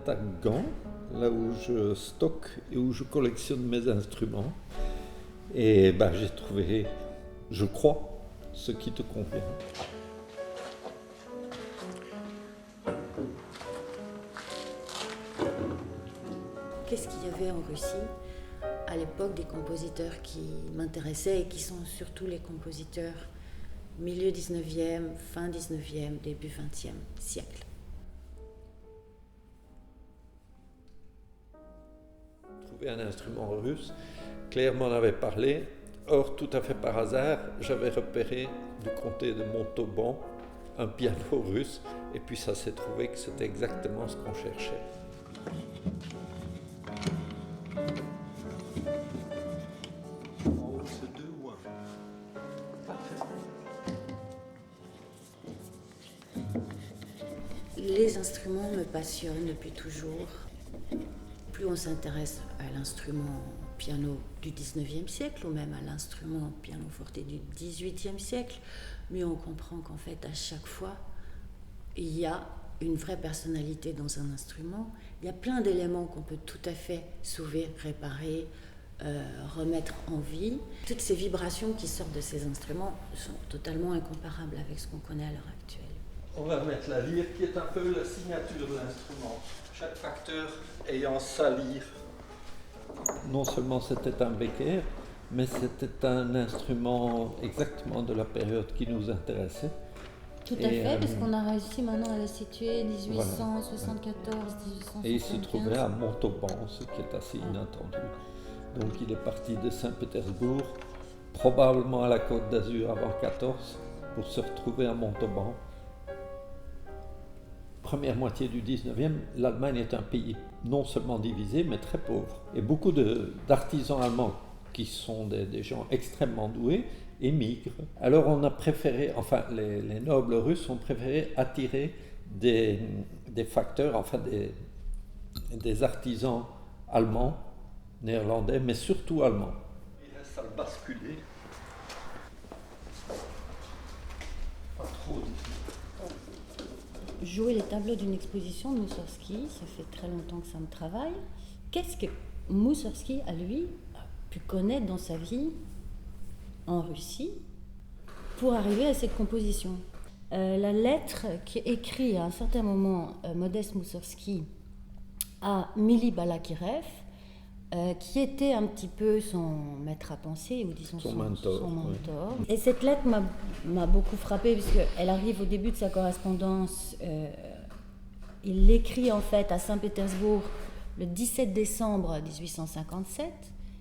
à Gand, là où je stocke et où je collectionne mes instruments. Et j'ai trouvé, je crois, ce qui te convient. Qu'est-ce qu'il y avait en Russie à l'époque des compositeurs qui m'intéressaient et qui sont surtout les compositeurs milieu 19e, fin 19e, début 20e siècle. Trouver un instrument russe, Claire m'en avait parlé. Or, tout à fait par hasard, j'avais repéré du comté de Montauban un piano russe, et puis ça s'est trouvé que c'était exactement ce qu'on cherchait. C'est 2 ou 1. Parfait. Les instruments me passionnent depuis toujours. Plus on s'intéresse à l'instrument piano du 19e siècle ou même à l'instrument pianoforte du 18e siècle, mieux on comprend qu'en fait à chaque fois il y a une vraie personnalité dans un instrument. Il y a plein d'éléments qu'on peut tout à fait sauver, réparer, remettre en vie. Toutes ces vibrations qui sortent de ces instruments sont totalement incomparables avec ce qu'on connaît à l'heure actuelle. On va mettre la lyre qui est un peu la signature de l'instrument. Chaque facteur ayant sa lyre. Non seulement c'était un Becker, mais c'était un instrument exactement de la période qui nous intéressait. Tout à fait, parce qu'on a réussi maintenant à le situer 1874, voilà. 1875. Et il se trouvait à Montauban, ce qui est assez inattendu. Donc il est parti de Saint-Pétersbourg, probablement à la Côte d'Azur avant 14, pour se retrouver à Montauban. Première moitié du 19e, l'Allemagne est un pays non seulement divisé, mais très pauvre. Et beaucoup d'artisans allemands, qui sont des gens extrêmement doués, émigrent. Alors on a préféré, enfin les nobles russes ont préféré attirer des facteurs, enfin des artisans allemands, néerlandais, mais surtout allemands. Il reste à le basculer. Pas trop difficile. Jouer les tableaux d'une exposition de Moussorgsky, ça fait très longtemps que ça me travaille. Qu'est-ce que Moussorgsky, à lui, a pu connaître dans sa vie en Russie pour arriver à cette composition? La lettre qui est écrite à un certain moment Modeste Moussorgsky à Mili Balakirev, qui était un petit peu son maître à penser, ou disons son mentor. Oui. Et cette lettre m'a beaucoup frappée, puisqu'elle arrive au début de sa correspondance. Il l'écrit en fait à Saint-Pétersbourg le 17 décembre 1857.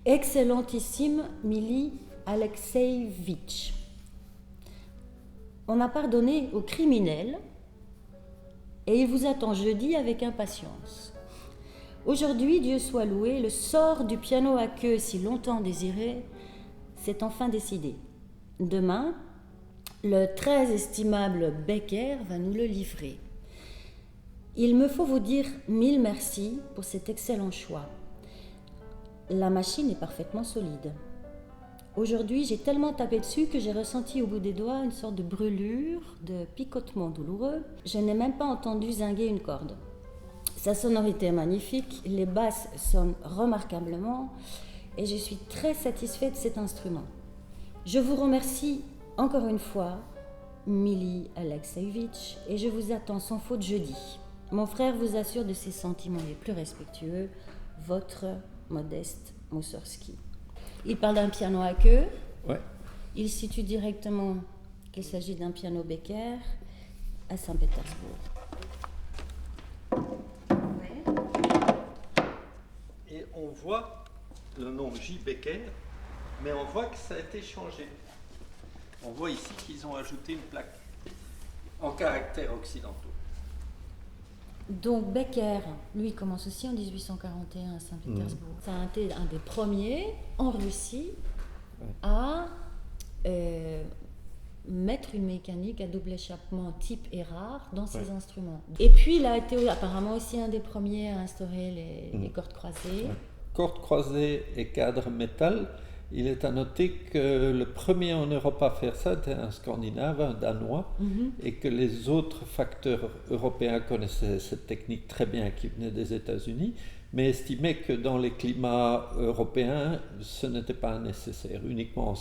Excellentissime Mili Alexeïevitch, on a pardonné aux criminels et il vous attend jeudi avec impatience. Aujourd'hui, Dieu soit loué, le sort du piano à queue si longtemps désiré s'est enfin décidé. Demain, le très estimable Becker va nous le livrer. Il me faut vous dire 1000 merci pour cet excellent choix. La machine est parfaitement solide. Aujourd'hui, j'ai tellement tapé dessus que j'ai ressenti au bout des doigts une sorte de brûlure, de picotement douloureux. Je n'ai même pas entendu zinguer une corde. Sa sonorité est magnifique, les basses sonnent remarquablement et je suis très satisfaite de cet instrument. Je vous remercie encore une fois, Mili Alexeïevitch, et je vous attends sans faute jeudi. Mon frère vous assure de ses sentiments les plus respectueux, votre Modeste Moussorgsky. Il parle d'un piano à queue. Ouais. Il situe directement qu'il s'agit d'un piano Becker à Saint-Pétersbourg. Et on voit le nom J. Becker, mais on voit que ça a été changé. On voit ici qu'ils ont ajouté une plaque en caractères occidentaux. Donc Becker, lui, commence aussi en 1841 à Saint-Pétersbourg. Ça a été un des premiers en Russie à mettre une mécanique à double échappement type Erard dans ses instruments. Et puis il a été apparemment aussi un des premiers à instaurer les cordes croisées. Cordes croisées et cadres métal, Il est à noter que le premier en Europe à faire ça était un Scandinave, un Danois, et que les autres facteurs européens connaissaient cette technique très bien qui venait des États-Unis, mais estimaient que dans les climats européens, ce n'était pas nécessaire, uniquement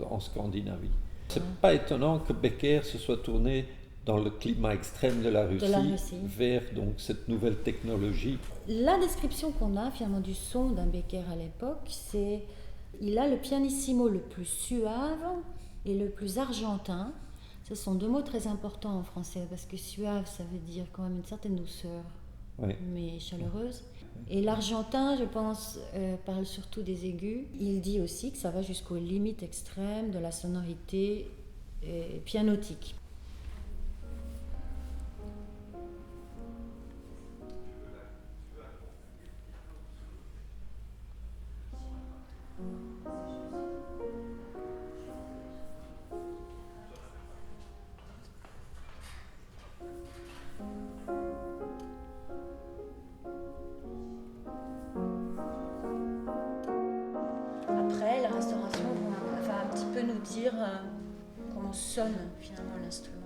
en Scandinavie. Ce n'est pas étonnant que Becker se soit tourné dans le climat extrême de la Russie. Vers donc, cette nouvelle technologie. La description qu'on a finalement du son d'un Becker à l'époque, c'est il a le pianissimo le plus suave et le plus argentin. Ce sont deux mots très importants en français parce que suave, ça veut dire quand même une certaine douceur, mais chaleureuse. Et l'argentin, je pense, parle surtout des aigus. Il dit aussi que ça va jusqu'aux limites extrêmes de la sonorité pianotique. Après, la restauration va un petit peu nous dire comment sonne finalement l'instrument.